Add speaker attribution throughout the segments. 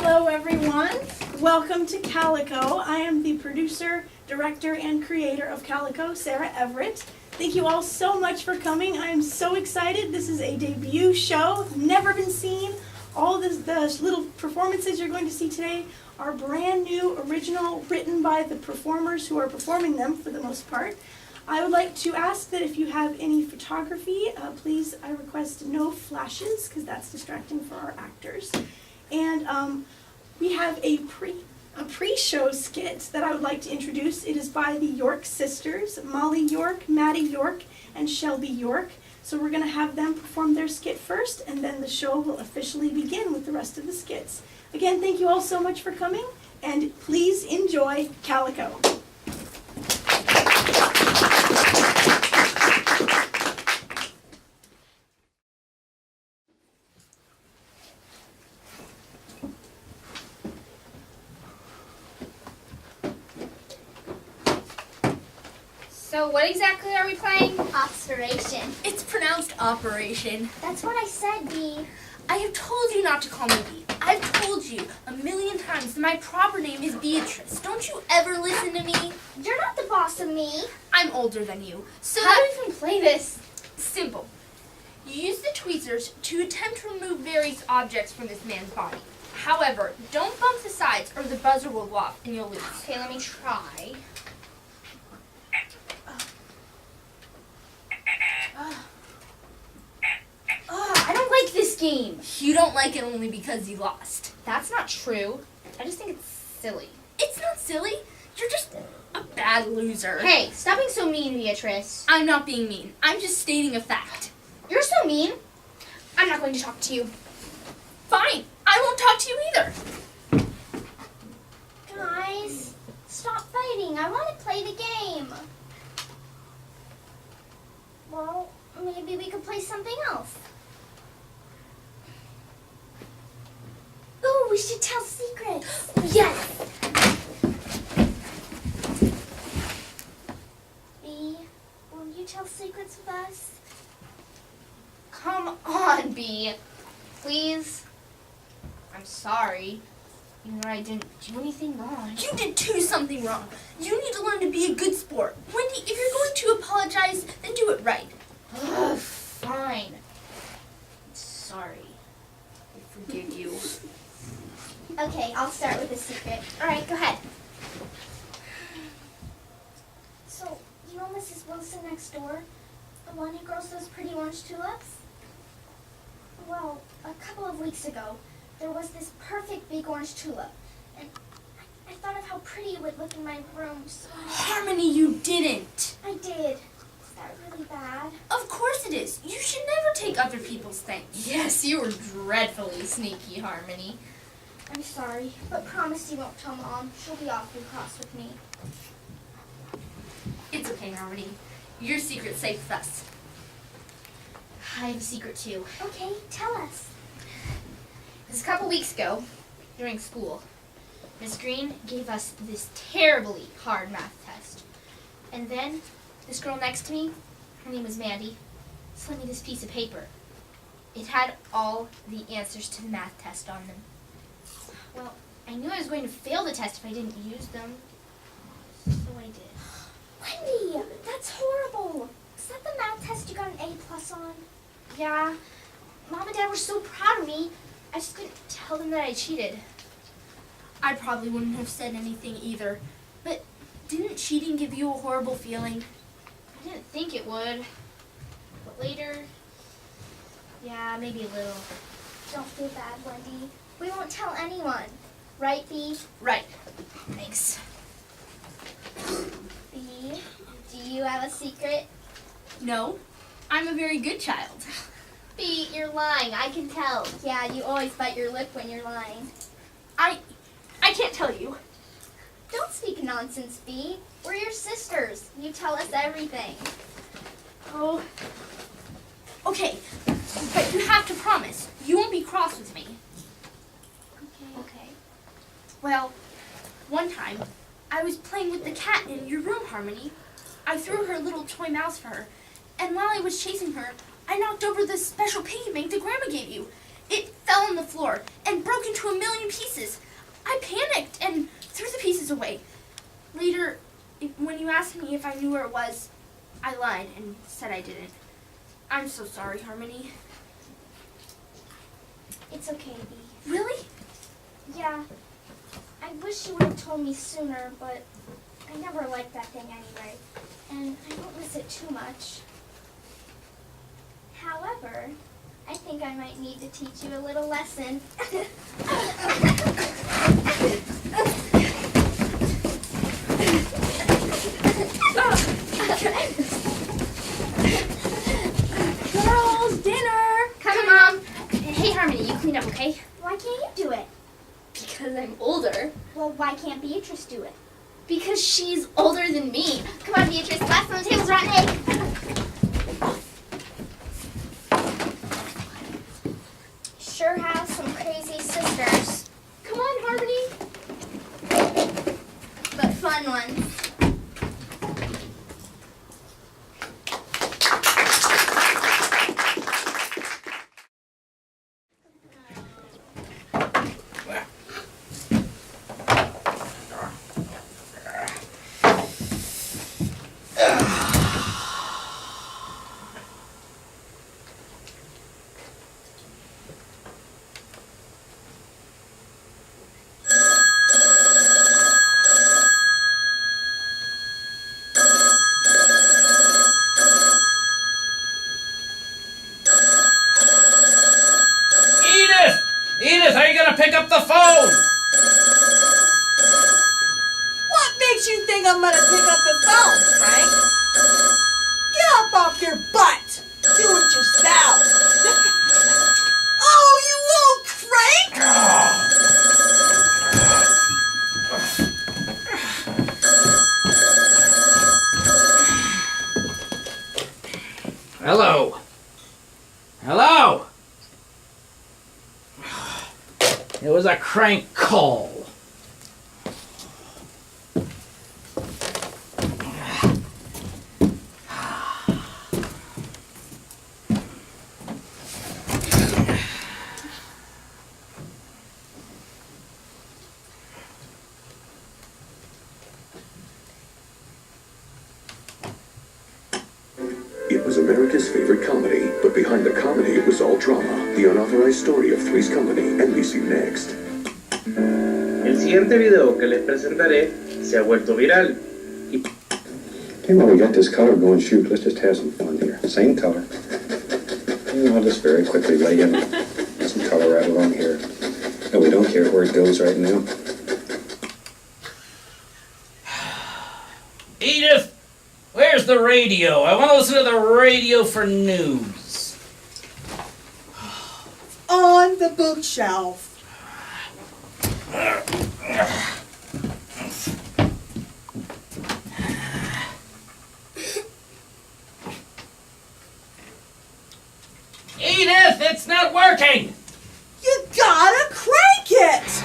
Speaker 1: Hello everyone, welcome to Calico. I am the producer, director, and creator of Calico, Sarah Everett. Thank you all so much for coming. I am so excited. This is a debut show, never been seen. All the little performances you're going to see today are brand new, original, written by the performers who are performing them for the most part. I would like to ask that if you have any photography, please, I request no flashes because that's distracting for our actors. And we have a pre-show skit that I would like to introduce. It is by the York sisters, Molly York, Maddie York, and Shelby York. So we're going to have them perform their skit first, and then the show will officially begin with the rest of the skits. Again, thank you all so much for coming, and please enjoy Calico.
Speaker 2: So what exactly are we playing?
Speaker 3: Observation.
Speaker 2: It's pronounced operation.
Speaker 3: That's what I said, Bee.
Speaker 2: I have told you not to call me Bee. I've told you a million times that my proper name is Beatrice. Don't you ever listen to me?
Speaker 3: You're not the boss of me.
Speaker 2: I'm older than you. So
Speaker 3: How do we even play this?
Speaker 2: Simple. You use the tweezers to attempt to remove various objects from this man's body. However, don't bump the sides or the buzzer will go off and you'll lose.
Speaker 3: Okay, let me try. I don't like this game.
Speaker 2: You don't like it only because you lost.
Speaker 3: That's not true. I just think it's silly.
Speaker 2: It's not silly. You're just a bad loser.
Speaker 3: Hey, stop being so mean, Beatrice.
Speaker 2: I'm not being mean. I'm just stating a fact.
Speaker 3: You're so mean. I'm not going to talk to you.
Speaker 2: Fine. I won't talk to you either.
Speaker 3: Guys, stop fighting. I want to play the game. Well, maybe we could play something else. Ooh, we should tell secrets. Yes. Bee, will you tell secrets with us? Come on, Bee. Please. I'm sorry. Even though I didn't do anything wrong.
Speaker 2: You did do something wrong. You need to learn to be a good sport. Wendy, if you're going to apologize, then do it right.
Speaker 3: Ugh, fine. Sorry.
Speaker 2: I forgive you.
Speaker 3: Okay, I'll start with a secret. Alright, go ahead. So, you know Mrs. Wilson next door? The one who grows those pretty orange tulips? Well, a couple of weeks ago, there was this perfect big orange tulip. And I thought of how pretty it would look in my room, so
Speaker 2: Harmony, you didn't.
Speaker 3: I did. Is that really bad?
Speaker 2: Of course it is. You should never take other people's things.
Speaker 4: Yes, you were dreadfully sneaky, Harmony.
Speaker 3: I'm sorry, but promise you won't tell Mom. She'll be awfully cross with me.
Speaker 2: It's okay, Harmony. Your secret's safe with us.
Speaker 4: I have a secret too.
Speaker 3: Okay, tell us.
Speaker 4: This a couple weeks ago, during school, Miss Green gave us this terribly hard math test. And then, this girl next to me, her name was Mandy, sent me this piece of paper. It had all the answers to the math test on them. Well, I knew I was going to fail the test if I didn't use them, so I did.
Speaker 3: Wendy, that's horrible. Is that the math test you got an A+ on?
Speaker 4: Yeah, Mom and Dad were so proud of me, I just couldn't tell them that I cheated.
Speaker 2: I probably wouldn't have said anything either. But didn't cheating give you a horrible feeling?
Speaker 4: I didn't think it would, but later, yeah, maybe a little.
Speaker 3: Don't feel bad, Wendy. We won't tell anyone. Right, Bee?
Speaker 2: Right.
Speaker 4: Thanks.
Speaker 3: Bee, do you have a secret?
Speaker 2: No, I'm a very good child.
Speaker 3: Bee, you're lying. I can tell. Yeah, you always bite your lip when you're lying.
Speaker 2: I can't tell you.
Speaker 3: Don't speak nonsense, Bee. We're your sisters. You tell us everything.
Speaker 2: Oh. Okay, but you have to promise you won't be cross with me.
Speaker 3: Okay.
Speaker 2: Well, one time, I was playing with the cat in your room, Harmony. I threw her a little toy mouse for her, and while I was chasing her, I knocked over the special piggy bank that Grandma gave you. It fell on the floor and broke into a million pieces. I panicked and threw the pieces away. Later, when you asked me if I knew where it was, I lied and said I didn't. I'm so sorry, Harmony.
Speaker 3: It's okay, Bee.
Speaker 2: Really?
Speaker 3: Yeah. I wish you would have told me sooner, but I never liked that thing anyway. And I don't miss it too much. However, I think I might need to teach you a little lesson.
Speaker 1: Girls, dinner!
Speaker 4: Come, Mom. Hey, Harmony, you clean up, okay?
Speaker 3: Why can't you do it?
Speaker 4: Because I'm older.
Speaker 3: Well, why can't Beatrice do it?
Speaker 4: Because she's older than me. Come on, Beatrice. Last on the table's rotten egg.
Speaker 3: Sure have some crazy sisters.
Speaker 4: Come on, Harmony. But fun ones.
Speaker 5: Edith, are you gonna pick up the phone?
Speaker 6: What makes you think I'm gonna pick up the phone, Frank? Get up off your butt! Do it yourself! Oh, you won't, Frank!
Speaker 5: Hello? Hello? It was a crank call.
Speaker 7: It was America's favorite comedy, but behind the comedy it was all drama. The unauthorized story of Three's Company, NBC Next.
Speaker 8: El siguiente video que les presentaré se ha vuelto viral.
Speaker 7: Hey, well, we got this color going, shoot, let's just have some fun here. Same color. I'll just very quickly lay in some color right along here. No, we don't care where it goes right now.
Speaker 5: Edith, where's the radio? I want to listen to the radio for news.
Speaker 6: On the bookshelf.
Speaker 5: Edith, it's not working!
Speaker 6: You gotta crank it!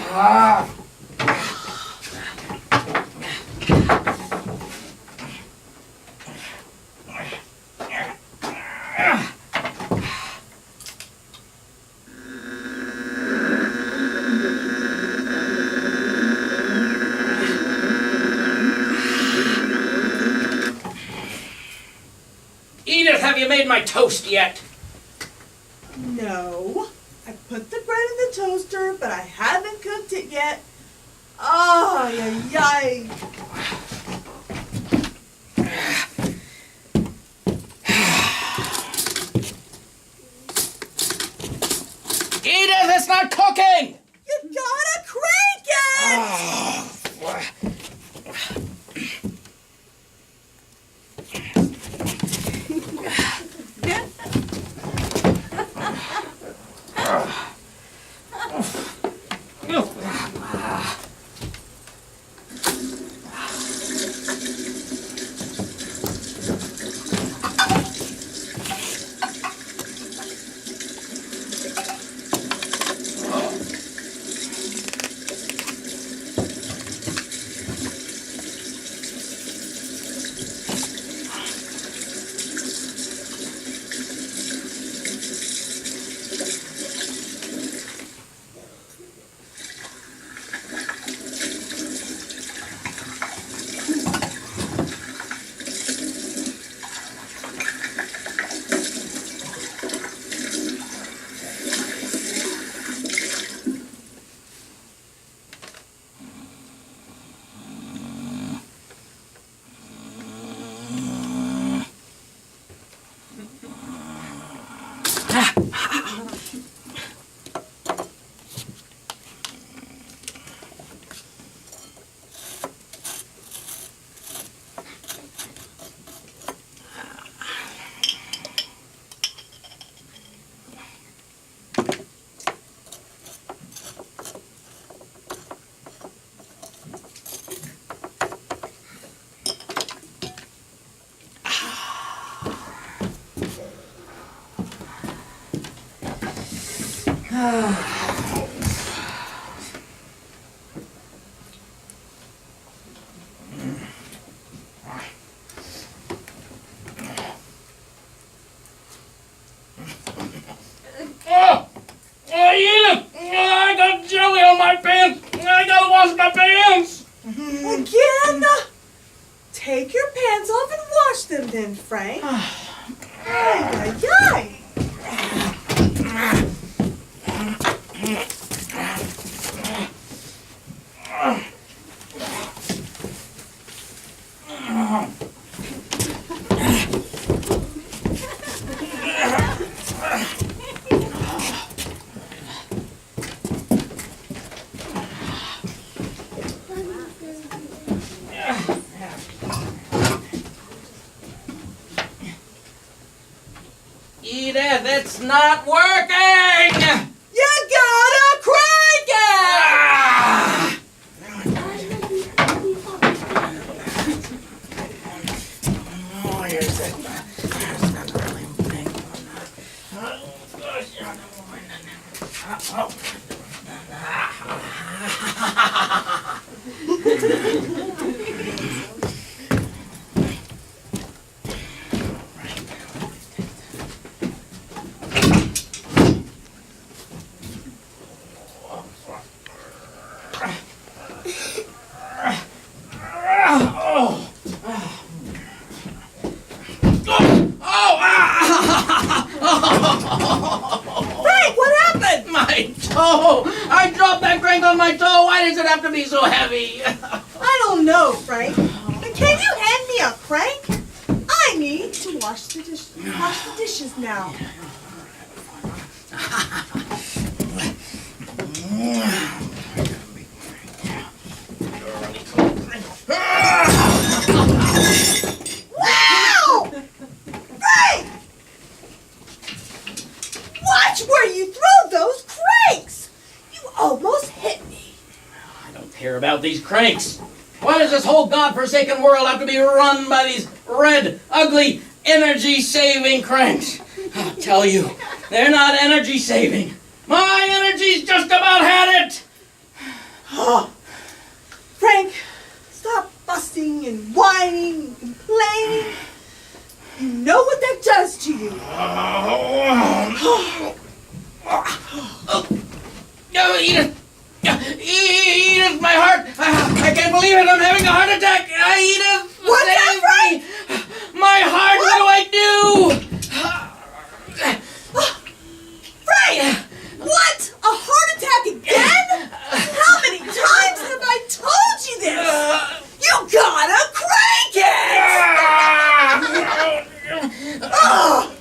Speaker 5: Edith, have you made my toast yet?
Speaker 6: No. I put the bread in the toaster, but I haven't cooked it yet. Oh, yay.
Speaker 5: Edith, it's not cooking!
Speaker 6: You gotta crank it!
Speaker 5: Oh, Edith! I got jelly on my pants! I gotta wash my pants!
Speaker 6: Again? Take your pants off and wash them then, Frank. Ay, ay, ay.
Speaker 5: Edith, it's not working!
Speaker 6: You gotta crank it!
Speaker 5: Ah! Oh, here's it. It's not really big.
Speaker 6: Frank, what happened?
Speaker 5: My toe! I dropped that crank on my toe! Why does it have to be so heavy?
Speaker 6: I don't know, Frank. But can you hand me a crank? I need to wash the dishes now. Wow! Frank! Watch where you throw those cranks! You almost hit me.
Speaker 5: I don't care about these cranks. Why does this whole godforsaken world have to be run by these red, ugly, energy-saving cranks? I'll tell you, they're not energy-saving. My energy's just about had it.
Speaker 6: Frank, stop fussing and whining and complaining. You know what that does to you.
Speaker 5: No, Edith! Edith, my heart! I can't believe it! I'm having a heart attack! Edith!
Speaker 6: What's that,
Speaker 5: save me! My heart! What do I do?
Speaker 6: Frank! What? A heart attack again? How many times have I told you this? You gotta crank it! Oh.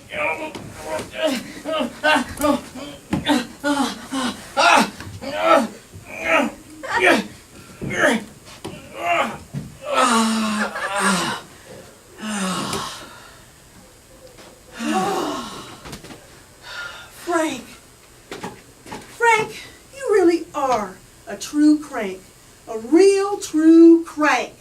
Speaker 6: Frank, you really are a true crank. A real true crank.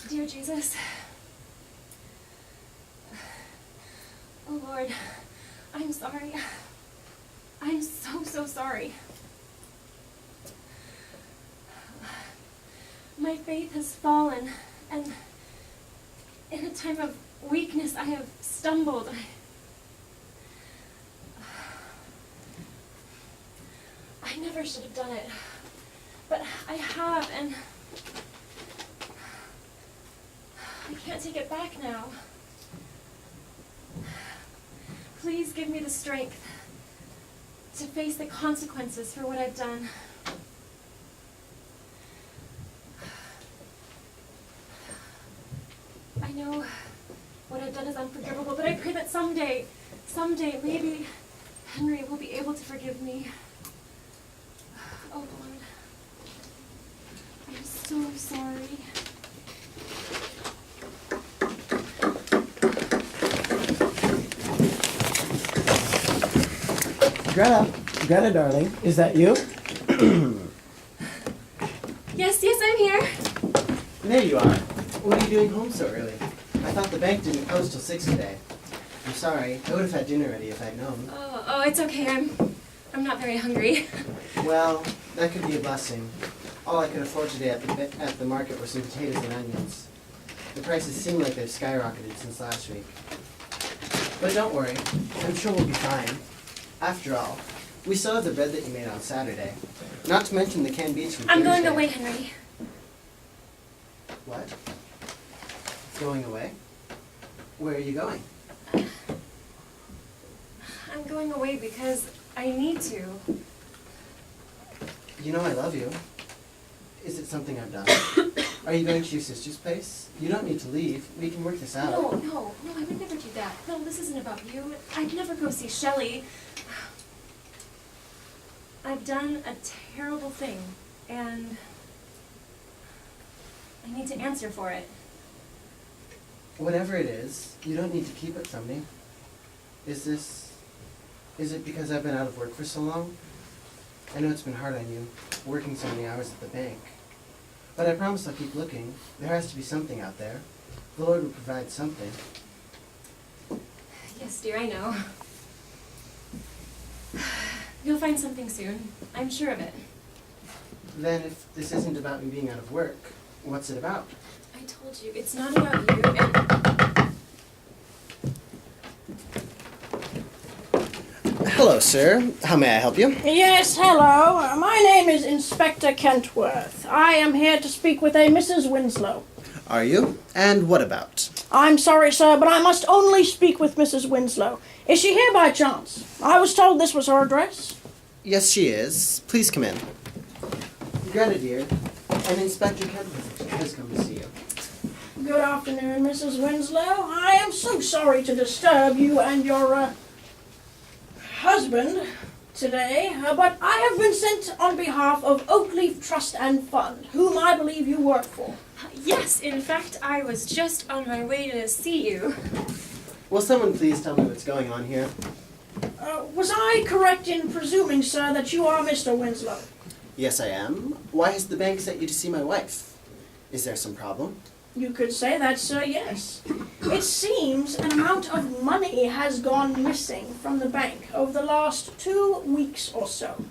Speaker 9: Dear Jesus, oh Lord, I'm sorry. I'm so sorry. My faith has fallen, and in a time of weakness I have stumbled. I never should have done it, but I have, and I can't take it back now. Please give me the strength to face the consequences for what I've done. I know what I've done is unforgivable, but I pray that someday, maybe Henry will be able to forgive me. Oh Lord, I'm so sorry.
Speaker 10: Greta, darling, is that you?
Speaker 9: Yes, I'm here.
Speaker 10: There you are. What are you doing home so early? I thought the bank didn't close till 6 today. I'm sorry. I would have had dinner ready if I'd known.
Speaker 9: Oh, it's okay. I'm not very hungry.
Speaker 10: Well, that could be a blessing. All I could afford today at the market were some potatoes and onions. The prices seem like they've skyrocketed since last week. But don't worry. I'm sure we'll be fine. After all, we still have the bread that you made on Saturday. Not to mention the canned beans from
Speaker 9: I'm
Speaker 10: Thursday.
Speaker 9: going away, Henry.
Speaker 10: What? Going away? Where are you going?
Speaker 9: I'm going away because I need to.
Speaker 10: You know I love you. Is it something I've done? Are you going to your sister's place? You don't need to leave. We can work this out.
Speaker 9: No, I would never do that. No, this isn't about you. I'd never go see Shelley. I've done a terrible thing, and I need to answer for it.
Speaker 10: Whatever it is, you don't need to keep it from me. Is it because I've been out of work for so long? I know it's been hard on you, working so many hours at the bank. But I promise I'll keep looking. There has to be something out there. The Lord will provide something.
Speaker 9: Yes, dear, I know. You'll find something soon. I'm sure of it.
Speaker 10: Then if this isn't about me being out of work, what's it about?
Speaker 9: I told you, it's not about you, and
Speaker 10: Hello, sir. How may I help you?
Speaker 1: Yes, hello. My name is Inspector Kentworth. I am here to speak with a Mrs. Winslow.
Speaker 10: Are you? And what about?
Speaker 1: I'm sorry, sir, but I must only speak with Mrs. Winslow. Is she here by chance? I was told this was her address.
Speaker 10: Yes, she is. Please come in. Greta, dear, an Inspector Kentworth has come to see you.
Speaker 1: Good afternoon, Mrs. Winslow. I am so sorry to disturb you and your, husband today, but I have been sent on behalf of Oakleaf Trust and Fund, whom I believe you work for.
Speaker 9: yes, in fact, I was just on my way to see you.
Speaker 10: Will someone please tell me what's going on here?
Speaker 1: Was I correct in presuming, sir, that you are Mr. Winslow?
Speaker 10: Yes, I am. Why has the bank sent you to see my wife? Is there some problem?
Speaker 1: You could say that, sir, yes. It seems an amount of money has gone missing from the bank over the last 2 weeks or so.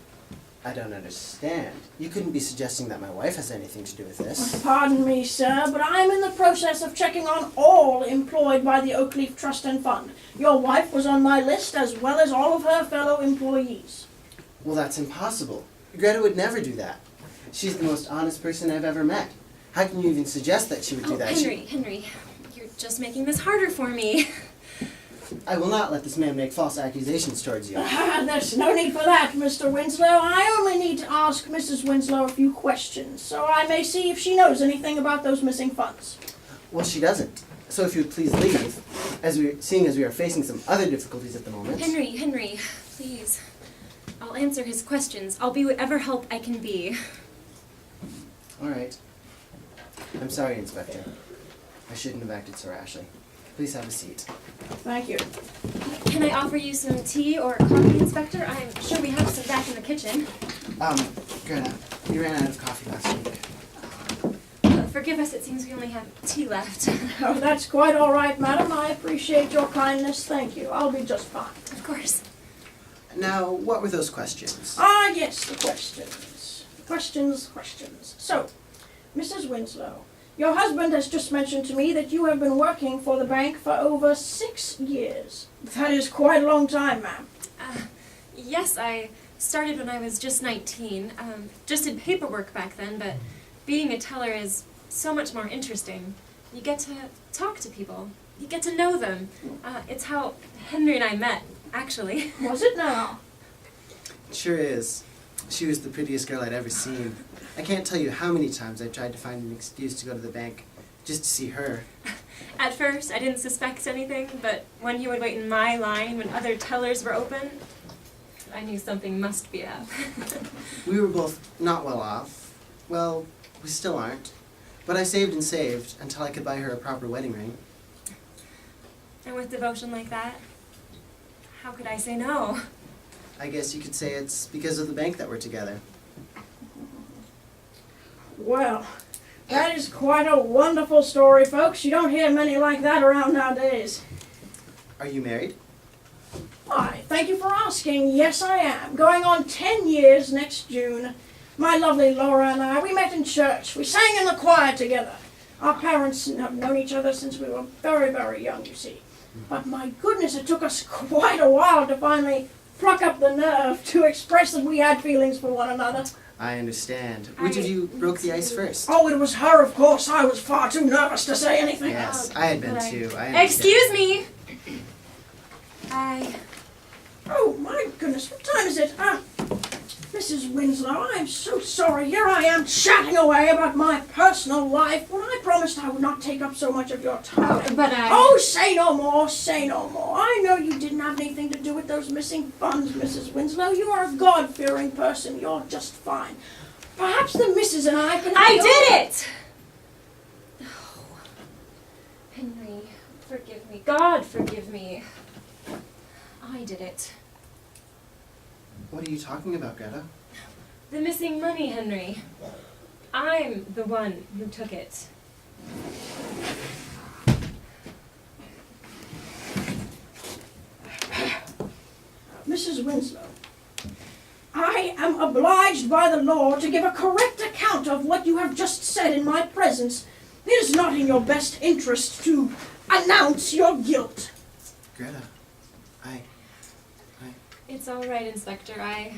Speaker 10: I don't understand. You couldn't be suggesting that my wife has anything to do with this.
Speaker 1: Pardon me, sir, but I'm in the process of checking on all employed by the Oakleaf Trust and Fund. Your wife was on my list as well as all of her fellow employees.
Speaker 10: Well, that's impossible. Greta would never do that. She's the most honest person I've ever met. How can you even suggest that she would do that?
Speaker 9: Henry, you're just making this harder for me.
Speaker 10: I will not let this man make false accusations towards you.
Speaker 1: There's no need for that, Mr. Winslow. I only need to ask Mrs. Winslow a few questions, so I may see if she knows anything about those missing funds.
Speaker 10: Well, she doesn't. So if you would please leave, seeing as we are facing some other difficulties at the moment.
Speaker 9: Henry, please. I'll answer his questions. I'll be whatever help I can be.
Speaker 10: All right. I'm sorry, Inspector. I shouldn't have acted so rashly. Please have a seat.
Speaker 1: Thank you.
Speaker 9: Can I offer you some tea or coffee, Inspector? I'm sure we have some back in the kitchen.
Speaker 10: Greta, you ran out of coffee last week.
Speaker 9: forgive us, it seems we only have tea left.
Speaker 1: Oh, that's quite all right, madam. I appreciate your kindness. Thank you. I'll be just fine.
Speaker 9: Of course.
Speaker 10: Now, what were those questions?
Speaker 1: Ah, yes, the questions. Questions. So, Mrs. Winslow, your husband has just mentioned to me that you have been working for the bank for over 6 years. That is quite a long time, ma'am.
Speaker 9: Yes, I started when I was just 19. Just did paperwork back then, but being a teller is so much more interesting. You get to talk to people. You get to know them. It's how Henry and I met, actually.
Speaker 1: Was it now?
Speaker 10: It sure is. She was the prettiest girl I'd ever seen. I can't tell you how many times I've tried to find an excuse to go to the bank just to see her.
Speaker 9: At first, I didn't suspect anything, but when he would wait in my line when other tellers were open, I knew something must be up.
Speaker 10: We were both not well off. Well, we still aren't. But I saved and saved until I could buy her a proper wedding ring.
Speaker 9: And with devotion like that, how could I say no?
Speaker 10: I guess you could say it's because of the bank that we're together.
Speaker 1: Well, that is quite a wonderful story, folks. You don't hear many like that around nowadays.
Speaker 10: Are you married?
Speaker 1: Why, thank you for asking. Yes, I am. Going on 10 years next June. My lovely Laura and I, we met in church. We sang in the choir together. Our parents have known each other since we were very, very young, you see. But my goodness, it took us quite a while to finally pluck up the nerve to express that we had feelings for one another.
Speaker 10: I understand. Which of you broke the ice first?
Speaker 1: Oh, it was her, of course. I was far too nervous to say anything.
Speaker 10: Yes, I had been too. I understand.
Speaker 9: Excuse me!
Speaker 1: Oh, my goodness, what time is it? Mrs. Winslow, I'm so sorry. Here I am chatting away about my personal life when I promised I would not take up so much of your time. Oh, say no more, say no more. I know you didn't have anything to do with those missing funds, Mrs. Winslow. You are a God-fearing person. You're just fine. Perhaps the missus and I can...
Speaker 9: I did it! Oh, Henry, forgive me. God, forgive me. I did it.
Speaker 10: What are you talking about, Greta?
Speaker 9: The missing money, Henry. I'm the one who took it.
Speaker 1: Mrs. Winslow, I am obliged by the law to give a correct account of what you have just said in my presence. It is not in your best interest to announce your guilt.
Speaker 10: Greta,
Speaker 9: It's all right, Inspector. I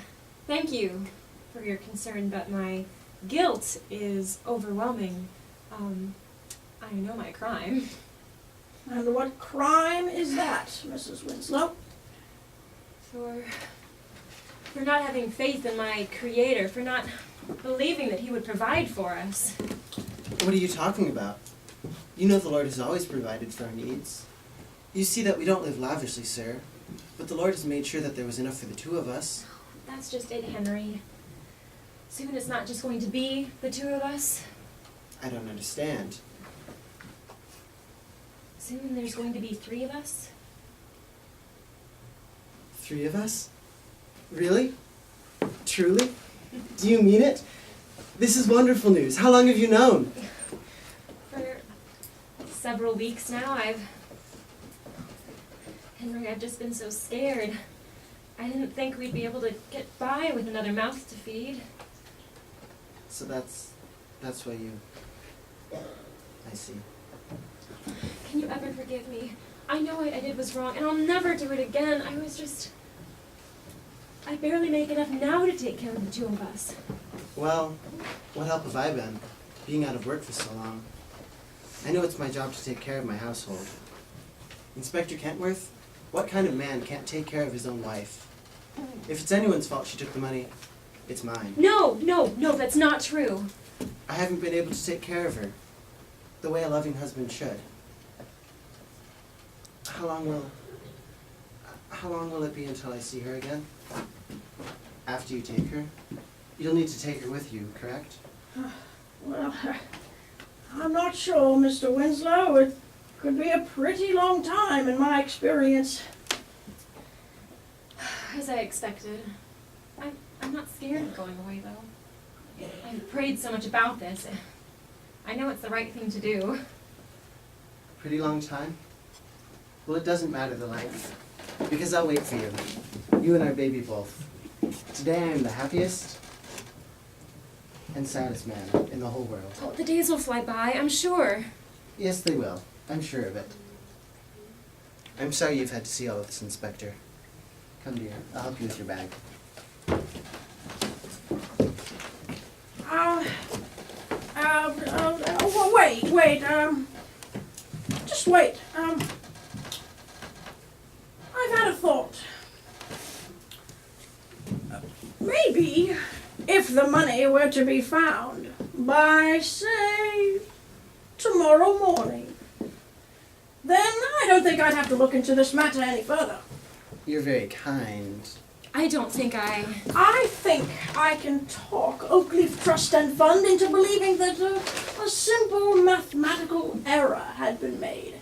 Speaker 9: thank you for your concern, but my guilt is overwhelming. I know my crime.
Speaker 1: And what crime is that, Mrs. Winslow?
Speaker 9: For not having faith in my Creator, for not believing that He would provide for us.
Speaker 10: what are you talking about? You know the Lord has always provided for our needs. You see that we don't live lavishly, sir. But the Lord has made sure that there was enough for the two of us.
Speaker 9: That's just it, Henry. Soon it's not just going to be the two of us.
Speaker 10: I don't understand.
Speaker 9: Soon there's going to be 3 of us.
Speaker 10: 3 of us? Really? Truly? Do you mean it? This is wonderful news. How long have you known?
Speaker 9: For several weeks now, Henry, I've just been so scared. I didn't think we'd be able to get by with another mouth to feed.
Speaker 10: So that's why you... I see.
Speaker 9: Can you ever forgive me? I know what I did was wrong, and I'll never do it again. I barely make enough now to take care of the 2 of us.
Speaker 10: Well, what help have I been, being out of work for so long? I know it's my job to take care of my household. Inspector Kentworth, what kind of man can't take care of his own wife? If it's anyone's fault she took the money, it's mine.
Speaker 9: No, that's not true.
Speaker 10: I haven't been able to take care of her the way a loving husband should. How long will it be until I see her again? After you take her? You'll need to take her with you, correct?
Speaker 1: Well, I'm not sure, Mr. Winslow. It could be a pretty long time in my experience.
Speaker 9: As I expected. I'm not scared of going away, though. I've prayed so much about this. I know it's the right thing to do.
Speaker 10: Pretty long time? Well, it doesn't matter the length, because I'll wait for you. You and our baby both. Today I am the happiest and saddest man in the whole world.
Speaker 9: Oh, the days will fly by, I'm sure.
Speaker 10: Yes, they will. I'm sure of it. I'm sorry you've had to see all of this, Inspector. Come, dear. I'll help you with your bag.
Speaker 1: Wait, just wait. I've had a thought. Maybe if the money were to be found by, say, tomorrow morning, then I don't think I'd have to look into this matter any further.
Speaker 10: You're very kind.
Speaker 9: I don't think
Speaker 1: I think I can talk Oakleaf Trust and Fund into believing that a simple mathematical error had been made.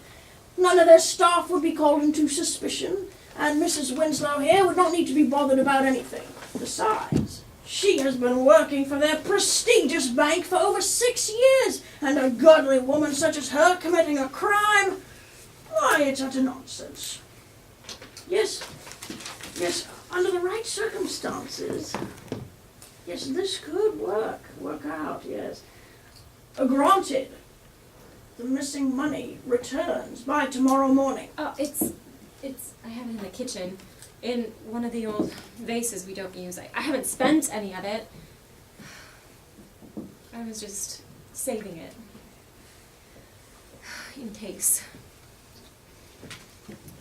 Speaker 1: None of their staff would be called into suspicion, and Mrs. Winslow here would not need to be bothered about anything. Besides, she has been working for their prestigious bank for over 6 years, and a godly woman such as her committing a crime, why, it's utter nonsense. Yes, under the right circumstances, yes, this could work out, yes. Granted, the missing money returns by tomorrow morning.
Speaker 9: Oh, it's, I have it in the kitchen, in one of the old vases we don't use. I haven't spent any of it. I was just saving it. In case.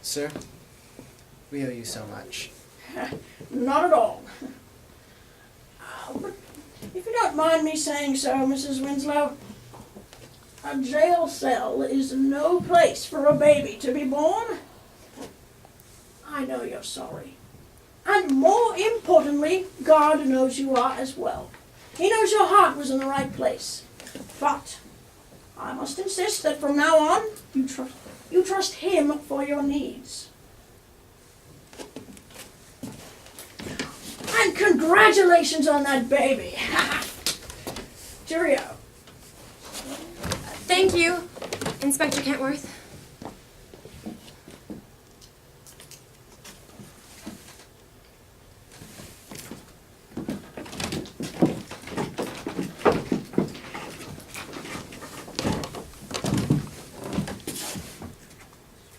Speaker 10: Sir, we owe you so much.
Speaker 1: Not at all. But if you don't mind me saying so, Mrs. Winslow, a jail cell is no place for a baby to be born. I know you're sorry. And more importantly, God knows you are as well. He knows your heart was in the right place. But I must insist that from now on, you trust Him for your needs. And congratulations on that baby. Cheerio.
Speaker 9: Thank you, Inspector Kentworth.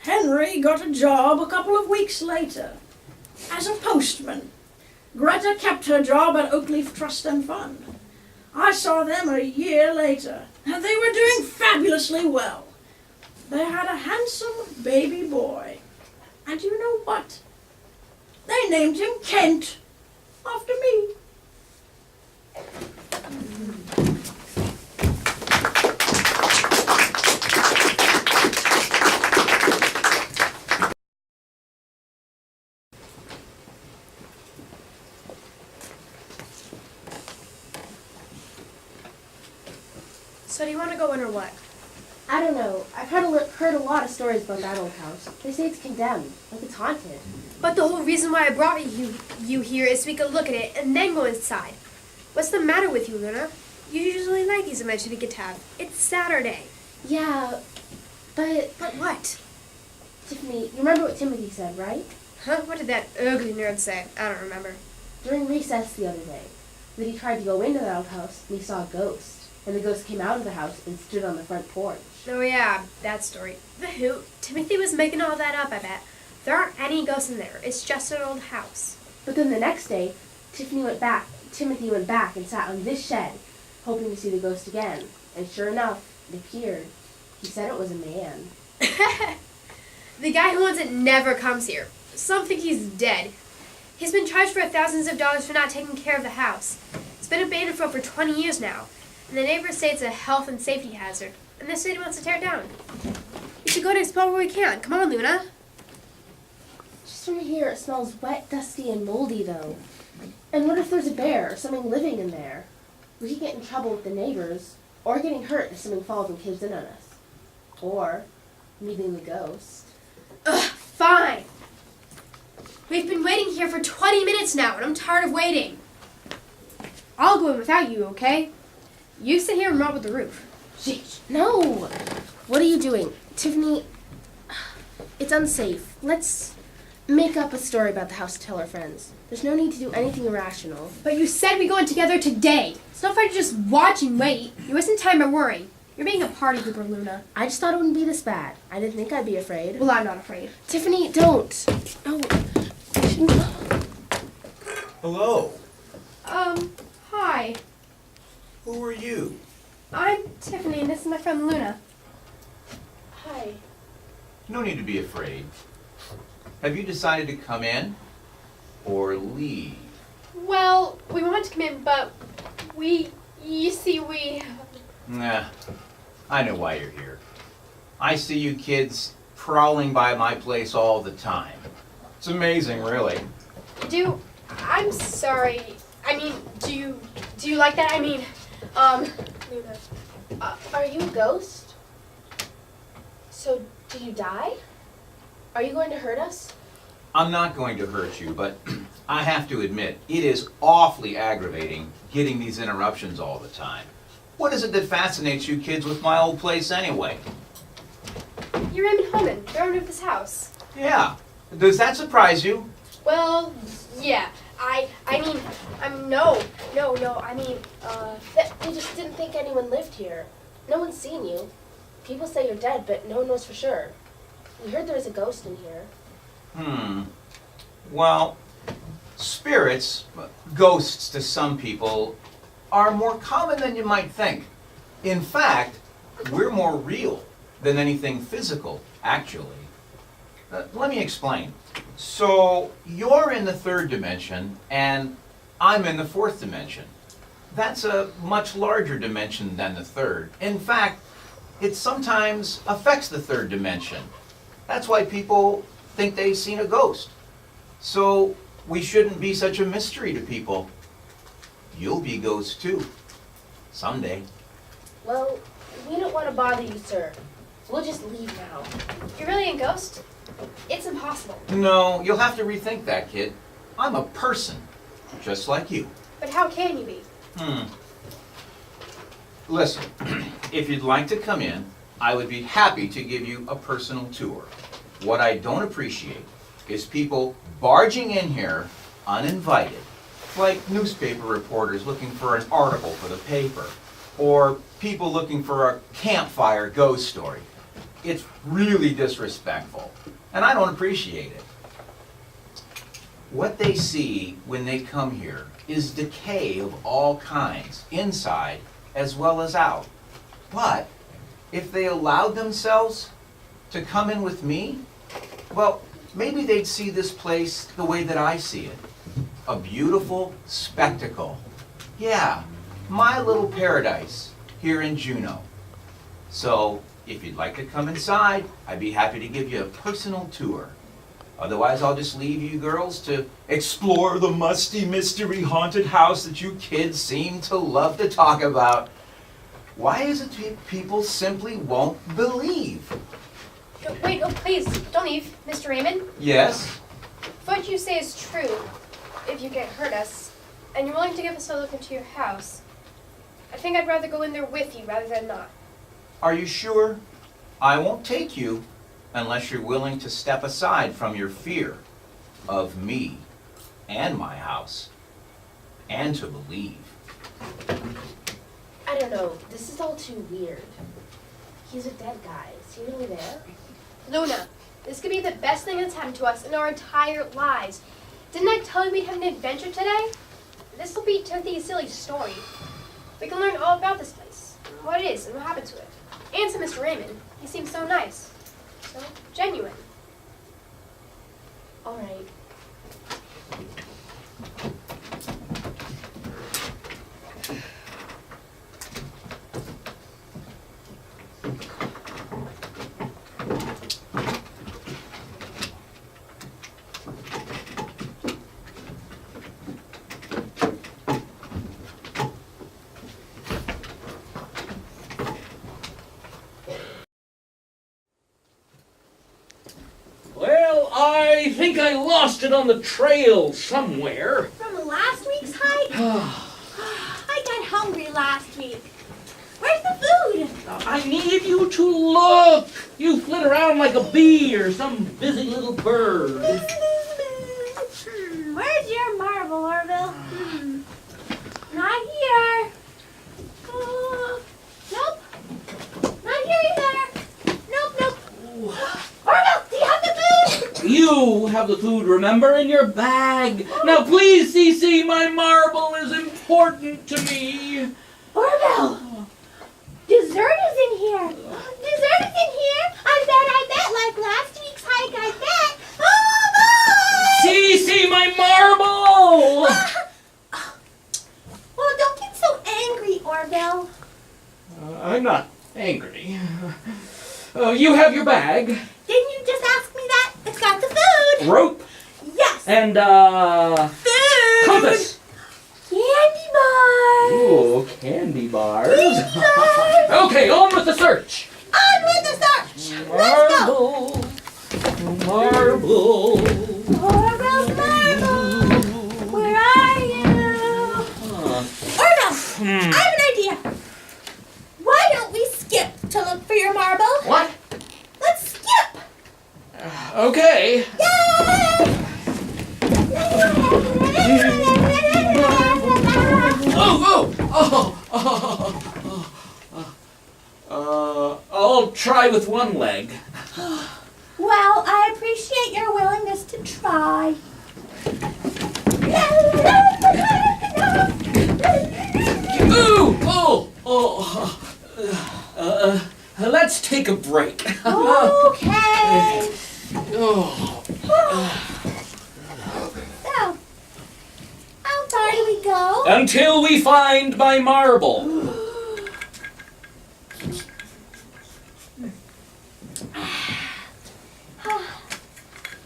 Speaker 1: Henry got a job a couple of weeks later as a postman. Greta kept her job at Oakleaf Trust and Fund. I saw them a year later, and they were doing fabulously well. They had a handsome baby boy. And you know what? They named him Kent, after me.
Speaker 2: So do you want to go in or what?
Speaker 11: I don't know. I've heard a lot of stories about that old house. They say it's condemned, like it's haunted.
Speaker 2: But the whole reason why I brought you here is so we could look at it and then go inside. What's the matter with you, Luna? You usually like these events you get to have. It's Saturday.
Speaker 11: Yeah, but
Speaker 2: But what?
Speaker 11: Tiffany, you remember what Timothy said, right?
Speaker 2: Huh? What did that ugly nerd say? I don't remember.
Speaker 11: During recess the other day, that he tried to go into that old house and he saw a ghost. And the ghost came out of the house and stood on the front porch.
Speaker 2: Oh yeah, that story. The hoot. Timothy was making all that up, I bet. There aren't any ghosts in there. It's just an old house.
Speaker 11: But then the next day, Timothy went back and sat on this shed, hoping to see the ghost again. And sure enough, it appeared. He said it was a man.
Speaker 2: The guy who owns it never comes here. Some think he's dead. He's been charged for thousands of dollars for not taking care of the house. It's been abandoned for over 20 years now. And the neighbors say it's a health and safety hazard. And the city wants to tear it down. We should go to explore where we can. Come on, Luna.
Speaker 11: Just from here, it smells wet, dusty, and moldy, though. And what if there's a bear or something living in there? We could get in trouble with the neighbors, or getting hurt if something falls and caves in on us. Or meeting the ghost.
Speaker 2: Ugh, fine. We've been waiting here for 20 minutes now, and I'm tired of waiting. I'll go in without you, okay? You sit here and rub with the roof.
Speaker 11: Sheesh. No! What are you doing? Tiffany, it's unsafe. Let's make up a story about the house to tell our friends. There's no need to do anything irrational.
Speaker 12: But you said we go in together today. It's not fair to just watch and wait. You're wasting time by worrying. You're being a party pooper, Luna.
Speaker 11: I just thought it wouldn't be this bad. I didn't think I'd be afraid.
Speaker 12: Well, I'm not afraid.
Speaker 11: Tiffany, don't. No.
Speaker 13: Hello.
Speaker 12: Hi.
Speaker 13: Who are you?
Speaker 12: I'm Tiffany, and this is my friend Luna.
Speaker 11: Hi.
Speaker 13: No need to be afraid. Have you decided to come in or leave?
Speaker 12: Well, we wanted to come in, but you see,
Speaker 13: Nah, I know why you're here. I see you kids prowling by my place all the time. It's amazing, really.
Speaker 12: I'm sorry. I mean, do you like that? I mean, Luna.
Speaker 11: Are you a ghost? So, did you die? Are you going to hurt us?
Speaker 13: I'm not going to hurt you, but I have to admit, it is awfully aggravating getting these interruptions all the time. What is it that fascinates you kids with my old place anyway?
Speaker 12: You're Raymond Holman, the owner of this house.
Speaker 13: Yeah. Does that surprise you?
Speaker 12: Well, yeah. I mean,
Speaker 11: They just didn't think anyone lived here. No one's seen you. People say you're dead, but no one knows for sure. We heard there was a ghost in here.
Speaker 13: Well, spirits, ghosts to some people, are more common than you might think. In fact, we're more real than anything physical, actually. Let me explain. So, you're in the third dimension, and I'm in the fourth dimension. That's a much larger dimension than the third. In fact, it sometimes affects the third dimension. That's why people think they've seen a ghost. So, we shouldn't be such a mystery to people. You'll be ghosts too, someday.
Speaker 11: Well, we don't want to bother you, sir. We'll just leave now.
Speaker 12: you're really a ghost? It's impossible.
Speaker 13: No, you'll have to rethink that, kid. I'm a person, just like you.
Speaker 12: But how can you be?
Speaker 13: Listen, if you'd like to come in, I would be happy to give you a personal tour. What I don't appreciate is people barging in here uninvited, like newspaper reporters looking for an article for the paper, or people looking for a campfire ghost story. It's really disrespectful, and I don't appreciate it. What they see when they come here is decay of all kinds, inside as well as out. But if they allowed themselves to come in with me, well, maybe they'd see this place the way that I see it. A beautiful spectacle. Yeah, my little paradise here in Juneau. So, if you'd like to come inside, I'd be happy to give you a personal tour. Otherwise, I'll just leave you girls to explore the musty, mystery haunted house that you kids seem to love to talk about. Why is it people simply won't believe?
Speaker 12: Wait, please, don't leave, Mr. Raymond.
Speaker 13: Yes?
Speaker 12: If what you say is true, if you can't hurt us, and you're willing to give us a look into your house, I think I'd rather go in there with you rather than not.
Speaker 13: Are you sure? I won't take you unless you're willing to step aside from your fear of me and my house, and to believe.
Speaker 11: I don't know. This is all too weird. He's a dead guy. Is he really there?
Speaker 12: Luna, this could be the best thing that's happened to us in our entire lives. Didn't I tell you we'd have an adventure today? This will be Timothy's silly story. We can learn all about this place, what it is, and what happened to it. And to Mr. Raymond. He seems so nice. So genuine.
Speaker 11: All right.
Speaker 5: Well, I think I lost it on the trail somewhere.
Speaker 1: From last week's hike? I got hungry last week. Where's the food?
Speaker 5: I need you to look. You flit around like a bee or some busy little bird.
Speaker 1: Where's your marble, Orville? Not here. Nope. Not here either. Nope. Orville, do you have the food?
Speaker 5: You have the food, remember, in your bag. Now please, Cece, my marble is important to me.
Speaker 1: Orville, dessert is in here. Dessert is in here. I bet, like last week's hike, I bet. Oh, boy!
Speaker 5: Cece, my marble!
Speaker 1: Well, don't get so angry, Orville.
Speaker 5: I'm not angry. You have your bag.
Speaker 1: Didn't you just ask me that? It's got the food.
Speaker 5: Rope.
Speaker 1: Yes.
Speaker 5: And,
Speaker 1: Food.
Speaker 5: compass.
Speaker 1: Candy bars.
Speaker 5: Ooh, candy bars.
Speaker 1: Candy bars.
Speaker 5: Okay, on with the search.
Speaker 1: On with the search. Let's go.
Speaker 5: Marble.
Speaker 1: Orville's marble. Where are you? Orville, I have an idea. Why don't we skip to look for your marble?
Speaker 5: What?
Speaker 1: Let's skip.
Speaker 5: Okay.
Speaker 1: Yay!
Speaker 5: I'll try with one leg.
Speaker 1: Well, I appreciate your willingness to try.
Speaker 5: Ooh! Let's take a break.
Speaker 1: Okay.
Speaker 5: Oh.
Speaker 1: So, how far do we go?
Speaker 5: Until we find my marble.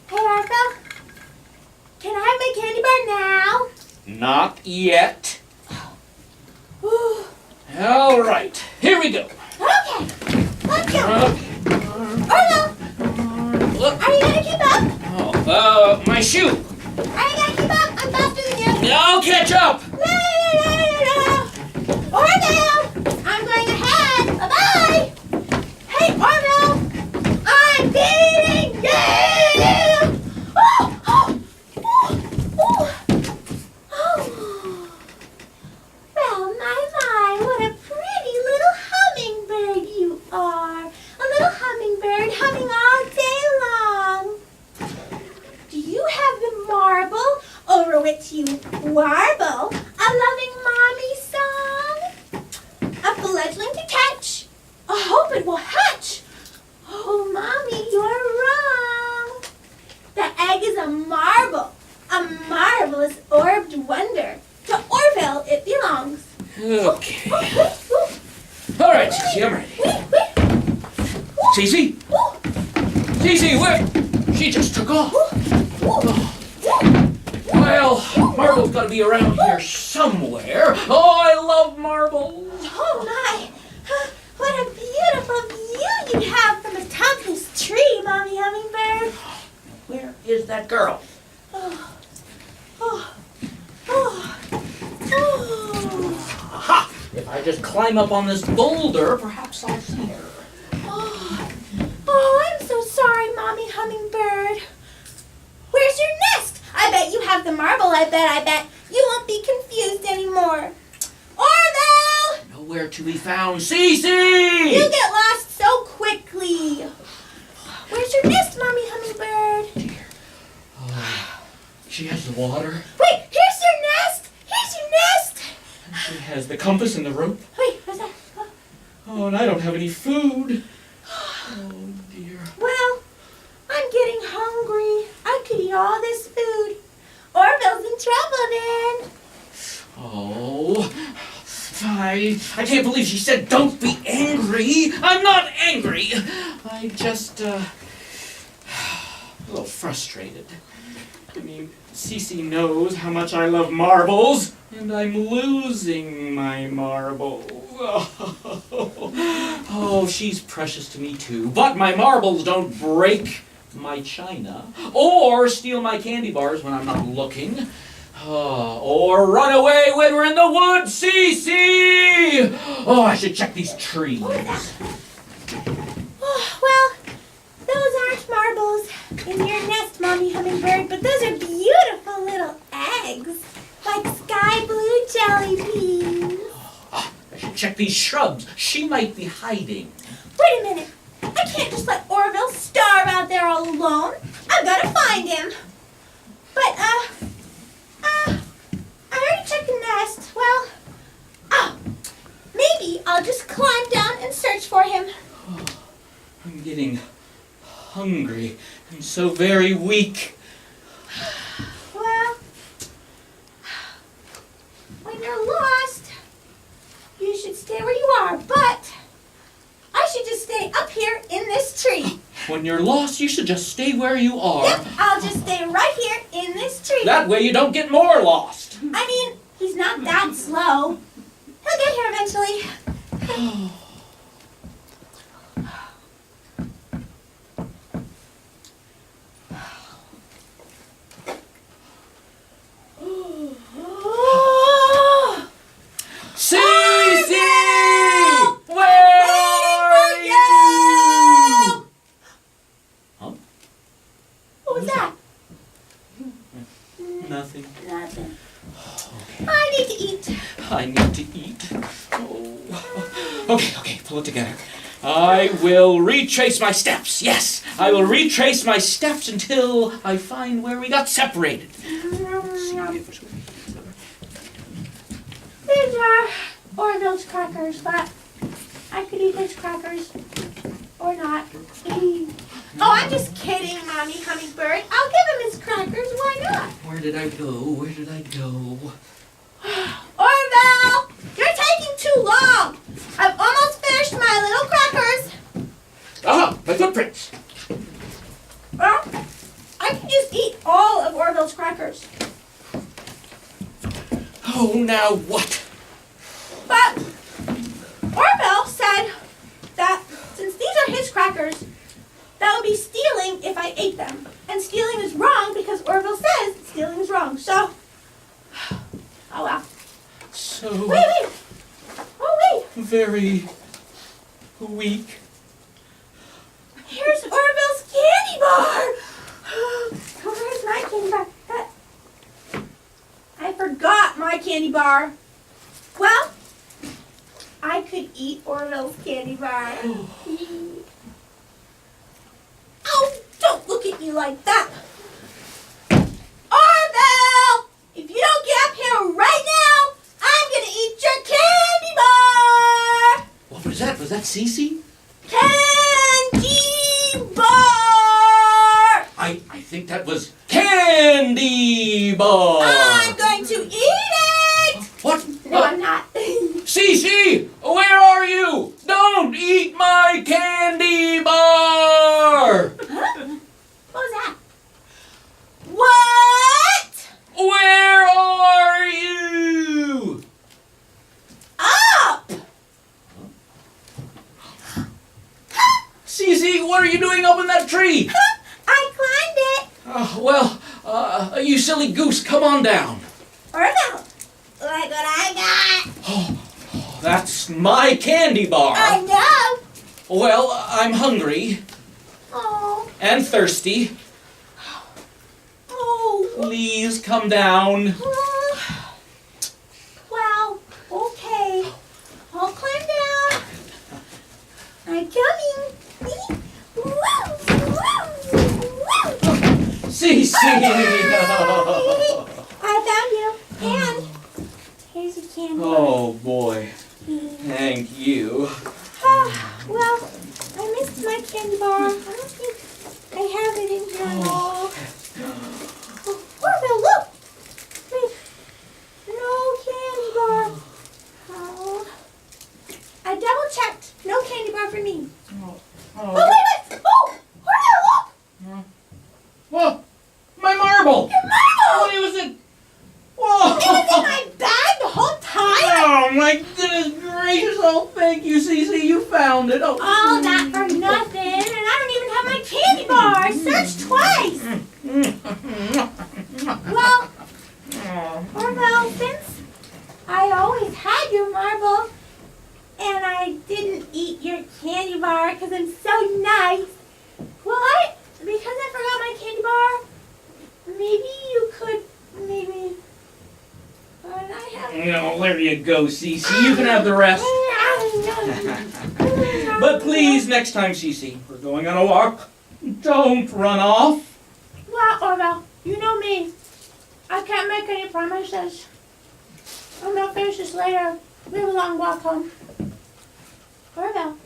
Speaker 1: Hey, Arthur. Can I have my candy bar now?
Speaker 5: Not yet. All right, here we go.
Speaker 1: Okay, let's go. Arthur,
Speaker 5: Look.
Speaker 1: are you gonna keep up?
Speaker 5: My shoe.
Speaker 1: Are you gonna keep up? I'm faster than you.
Speaker 5: I'll catch up.
Speaker 1: Orville, I'm going ahead. Bye-bye. Hey, Orville, I'm beating you. Well, my, what a pretty little hummingbird you are. A little hummingbird humming all day long. Do you have the marble over which you warble a loving mommy song? A fledgling to catch. I hope it will hatch. Oh, Mommy, you're wrong. The egg is a marble, a marvelous orbed wonder. To Orville it belongs.
Speaker 5: Okay. All right, Cece, I'm ready. Cece? Cece, where? She just took off. Well, marble's got to be around here somewhere. Oh, I love marbles.
Speaker 1: Oh, my. What a beautiful view you have from the top of this tree, Mommy Hummingbird.
Speaker 5: Where is that girl? Aha! If I just climb up on this boulder, perhaps I'll see her.
Speaker 1: Oh, I'm so sorry, Mommy Hummingbird. Where's your nest? I bet you have the marble. I bet. You won't be confused anymore. Orville!
Speaker 5: Nowhere to be found. Cece!
Speaker 1: You get lost so quickly. Where's your nest, Mommy Hummingbird?
Speaker 5: She has the water.
Speaker 1: Wait, here's your nest. Here's your nest.
Speaker 5: She has the compass and the rope.
Speaker 1: Wait, what's that?
Speaker 5: Oh, and I don't have any food. Oh, dear.
Speaker 1: Well, I'm getting hungry. I could eat all this food. Orville's in trouble then.
Speaker 5: Oh, I can't believe she said don't be angry. I'm not angry. I just, a little frustrated. I mean, Cece knows how much I love marbles, and I'm losing my marbles. Oh, she's precious to me too. But my marbles don't break my china or steal my candy bars when I'm not looking. Or run away when we're in the woods, Cece! Oh, I should check these trees.
Speaker 1: Well, those aren't marbles in your nest, Mommy Hummingbird, but those are beautiful little eggs, like sky blue jelly beans.
Speaker 5: I should check these shrubs. She might be hiding.
Speaker 1: Wait a minute. I can't just let Orville starve out there all alone. I've got to find him. But, I already checked the nest. Well, maybe I'll just climb down and search for him.
Speaker 5: Oh, I'm getting hungry and so very weak.
Speaker 1: Well, when you're lost, you should stay where you are, but I should just stay up here in this tree.
Speaker 5: When you're lost, you should just stay where you are.
Speaker 1: Yep, I'll just stay right here in this tree.
Speaker 5: That way you don't get more lost.
Speaker 1: I mean, he's not that slow. He'll get here eventually.
Speaker 5: Cece! Where are you? Huh?
Speaker 1: What was that?
Speaker 5: Nothing.
Speaker 1: Nothing. I need to eat.
Speaker 5: I need to eat. Oh. Okay, pull it together. I will retrace my steps. Yes, I will retrace my steps until I find where we got separated.
Speaker 1: These are Orville's crackers, but I could eat his crackers or not. Oh, I'm just kidding, Mommy Hummingbird. I'll give him his crackers. Why not?
Speaker 5: Where did I go?
Speaker 1: Orville, you're taking too long. I've almost finished my little crackers.
Speaker 5: Aha, my footprints.
Speaker 1: Well, I can just eat all of Orville's crackers.
Speaker 5: Oh, now what?
Speaker 1: But Orville said that since these are his crackers, that would be stealing if I ate them. And stealing is wrong because Orville says stealing is wrong. So, oh well.
Speaker 5: So
Speaker 1: Wait. Oh, wait.
Speaker 5: very weak.
Speaker 1: Here's Orville's candy bar. Where's my candy bar? I forgot my candy bar. Well, I could eat Orville's candy bar. Oh, don't look at me like that. Orville! If you don't get up here right now, I'm going to eat your candy bar!
Speaker 5: What was that? Was that Cece?
Speaker 1: Candy bar!
Speaker 5: I think that was candy bar.
Speaker 1: I'm going to eat it!
Speaker 5: What?
Speaker 1: No, I'm not.
Speaker 5: Cece, where are you? Don't eat my candy bar!
Speaker 1: Huh? What was that? What?
Speaker 5: Where are you?
Speaker 1: Up!
Speaker 5: Cece, what are you doing up in that tree?
Speaker 1: I climbed it.
Speaker 5: You silly goose, come on down.
Speaker 1: Orville, look what I got.
Speaker 5: Oh, that's my candy bar.
Speaker 1: I know.
Speaker 5: Well, I'm hungry
Speaker 1: Oh.
Speaker 5: and thirsty.
Speaker 1: Oh.
Speaker 5: Please come down.
Speaker 1: Well, okay. I'll climb down. I'm coming.
Speaker 5: Cece!
Speaker 1: I found you. And here's your candy.
Speaker 5: Oh boy. Thank you.
Speaker 1: Well, I missed my candy bar. I don't think I have it in here at all. Orville, look! Wait. No candy bar. Oh. I double checked. No candy bar for me. Oh, wait. Oh, Orville, look!
Speaker 5: Whoa! My marble!
Speaker 1: Your marble!
Speaker 5: What was it? Whoa!
Speaker 1: It was in my bag the whole time?
Speaker 5: Oh my goodness gracious! Oh, thank you, Cece. You found it. Oh.
Speaker 1: All that for nothing, and I don't even have my candy bar. I searched twice. Well, bar because I'm so nice. What? Because I forgot my candy bar? Maybe you could, maybe. But I have.
Speaker 5: No, there you go, Cece. You can have the rest. But please, next time, Cece, we're going on a walk. Don't run off.
Speaker 1: Well, Orville, you know me. I can't make any promises. I'm gonna finish this later. We have a long walk home. Orville.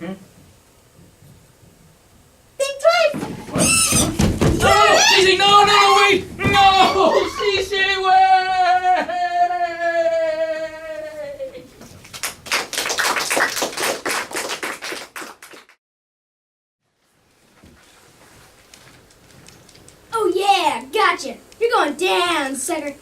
Speaker 1: Think twice!
Speaker 5: No! Cece, no, wait! No! Cece, wait!
Speaker 3: Oh yeah, gotcha. You're going down, sucker.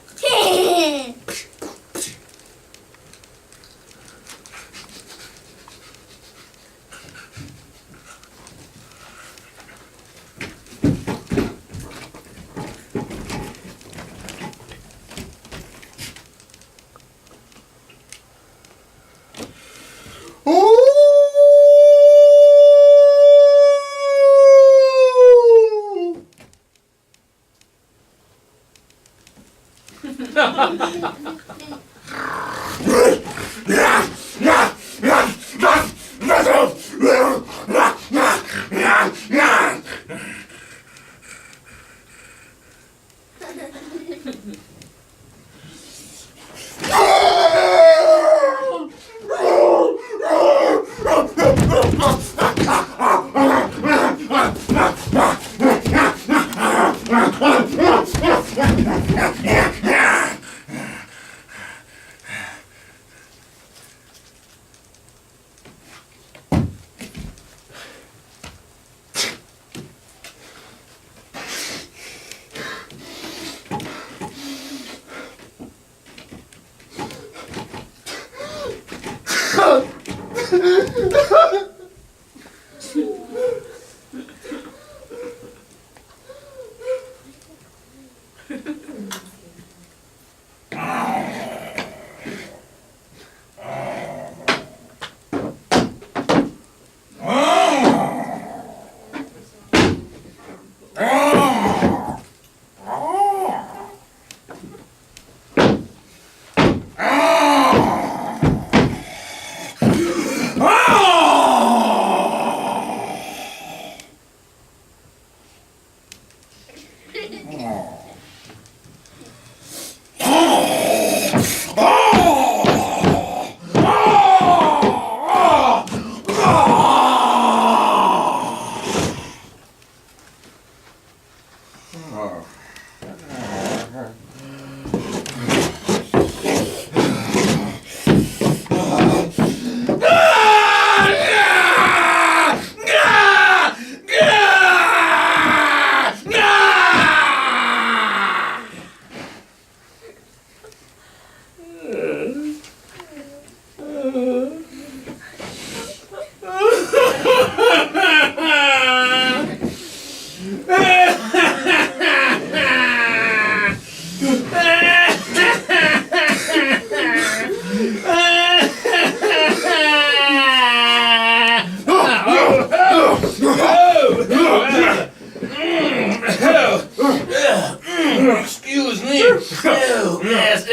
Speaker 5: Excuse me. Oh, yes,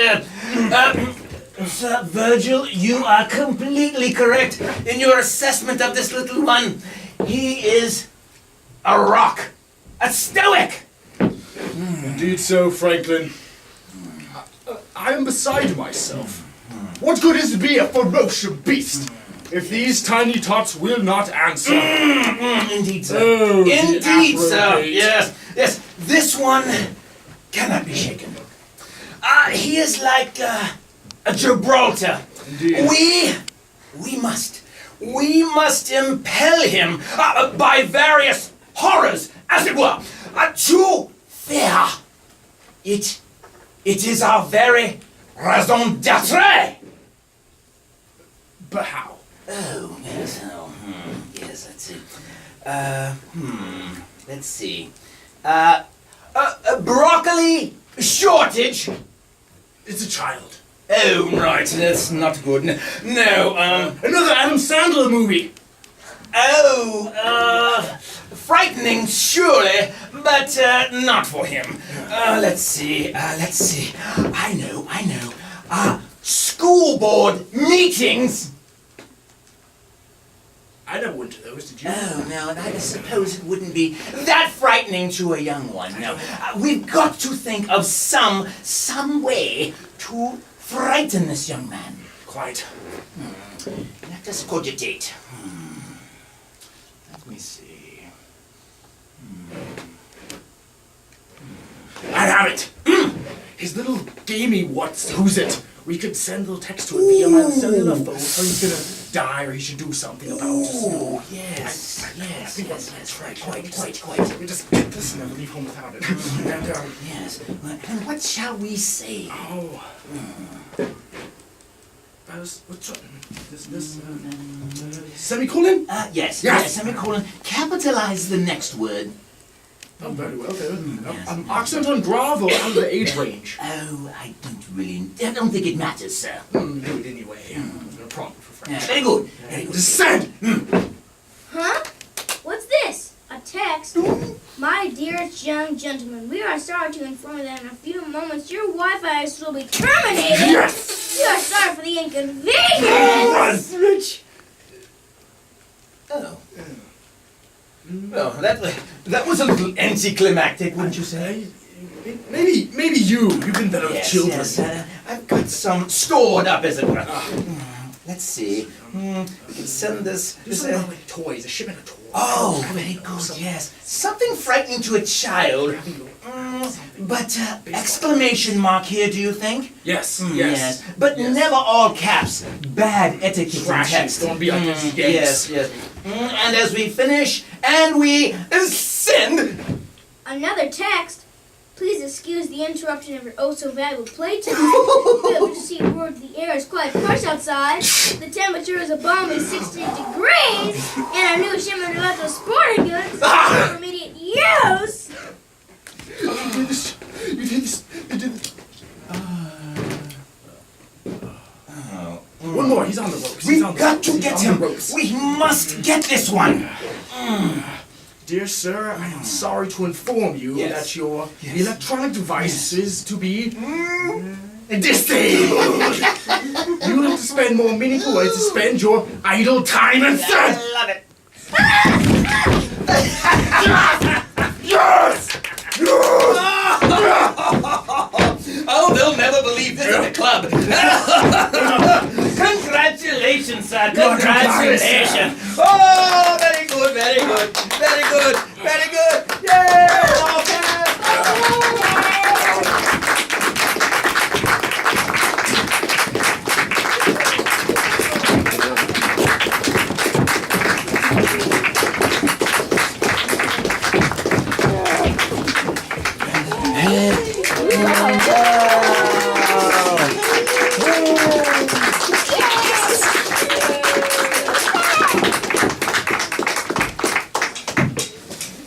Speaker 5: Sir Virgil, you are completely correct in your assessment of this little one. He is a rock, a stoic.
Speaker 14: Indeed so, Franklin. I am beside myself. What good is to be a ferocious beast if these tiny tots will not answer?
Speaker 5: Indeed, sir.
Speaker 14: Oh,
Speaker 5: Indeed, sir. Yes, yes. This one cannot be shaken. He is like a Gibraltar.
Speaker 14: Indeed.
Speaker 5: We must impel him by various horrors, as it were, to fear. It is our very raison d'être.
Speaker 14: But how?
Speaker 5: Oh, yes, yes, let's see. Let's see. Broccoli shortage.
Speaker 14: It's a child.
Speaker 5: Oh, right, that's not good. No,
Speaker 14: Another Adam Sandler movie.
Speaker 13: Oh, frightening, surely, but not for him. Let's see. I know. School board meetings.
Speaker 14: I never went to those, did you?
Speaker 13: Oh, no, and I suppose it wouldn't be that frightening to a young one. No, we've got to think of some way to frighten this young man.
Speaker 14: Quite.
Speaker 13: Let us cogitate. Let me see.
Speaker 14: I have it! His little gamey who's it? We could send a little text to it via my cellular phone, so he's gonna die or he should do something about it.
Speaker 13: Oh, yes,
Speaker 14: I think that's right.
Speaker 13: Quite.
Speaker 14: We just get this and never leave home without it. And,
Speaker 13: Yes, and what shall we say?
Speaker 14: What's up? This, semicolon?
Speaker 13: Yes,
Speaker 14: Yes.
Speaker 13: semicolon. Capitalize the next word.
Speaker 14: Oh, very well.
Speaker 13: Yes.
Speaker 14: Accent on grave or out of the age range?
Speaker 13: Oh, I don't think it matters, sir.
Speaker 14: Do it anyway. No problem for French.
Speaker 13: Very good.
Speaker 14: Just send!
Speaker 15: Huh? What's this? A text? My dearest young gentleman, we are sorry to inform you that in a few moments your Wi-Fi will be terminated.
Speaker 14: Yes!
Speaker 15: We are sorry for the inconvenience.
Speaker 14: Rich!
Speaker 13: Oh. Well, that was a little anticlimactic, wouldn't you say?
Speaker 14: Maybe you've been better with children.
Speaker 13: Yes, I've got some stored up, as it were. Let's see. We can send this.
Speaker 14: Do something about like toys, a shipment of toys.
Speaker 13: Oh, very good, yes. Something frightening to a child. But exclamation mark here, do you think?
Speaker 14: Yes.
Speaker 13: But never all caps. Bad etiquette in
Speaker 14: Trashy.
Speaker 13: text.
Speaker 14: Don't be like this, games.
Speaker 13: Yes. And as we finish, and we send.
Speaker 15: Another text. Please excuse the interruption of your oh so valuable playtime. Be able to see word the air is quite fresh outside. The temperature is a balmy 60 degrees, and our new shipment of electro sporting goods for immediate use.
Speaker 14: You did this. One more, he's on the ropes.
Speaker 13: We've got to get him. We must get this one.
Speaker 14: Dear sir, I am sorry to inform you that your electronic device is to be disabled. You have to spend more meaningful ways to spend your idle time instead.
Speaker 13: I love it.
Speaker 14: Yes!
Speaker 5: Oh, they'll never believe this is a club. Congratulations, sir. Congratulations. Oh, very good. Yay! All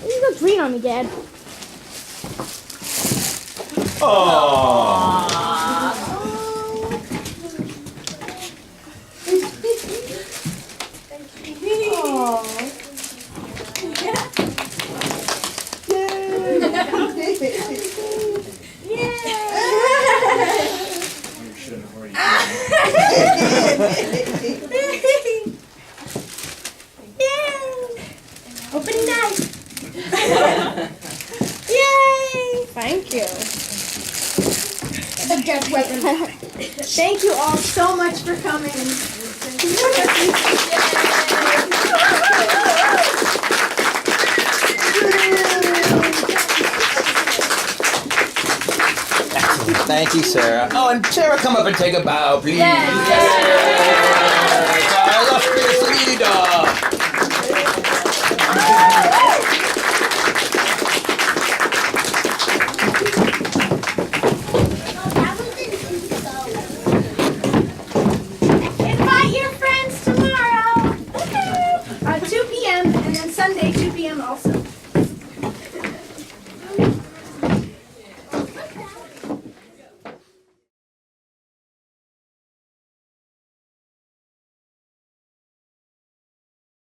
Speaker 15: You look green on me, Dad. Opening night. Yay! Thank you. Subject weapon.
Speaker 1: Thank you all so much for coming.
Speaker 5: Thank you, Sarah. Oh, and Sarah, come up and take a bow, please. Our illustrious leader.
Speaker 1: Invite your friends tomorrow. 2 p.m. and then Sunday 2 p.m. also.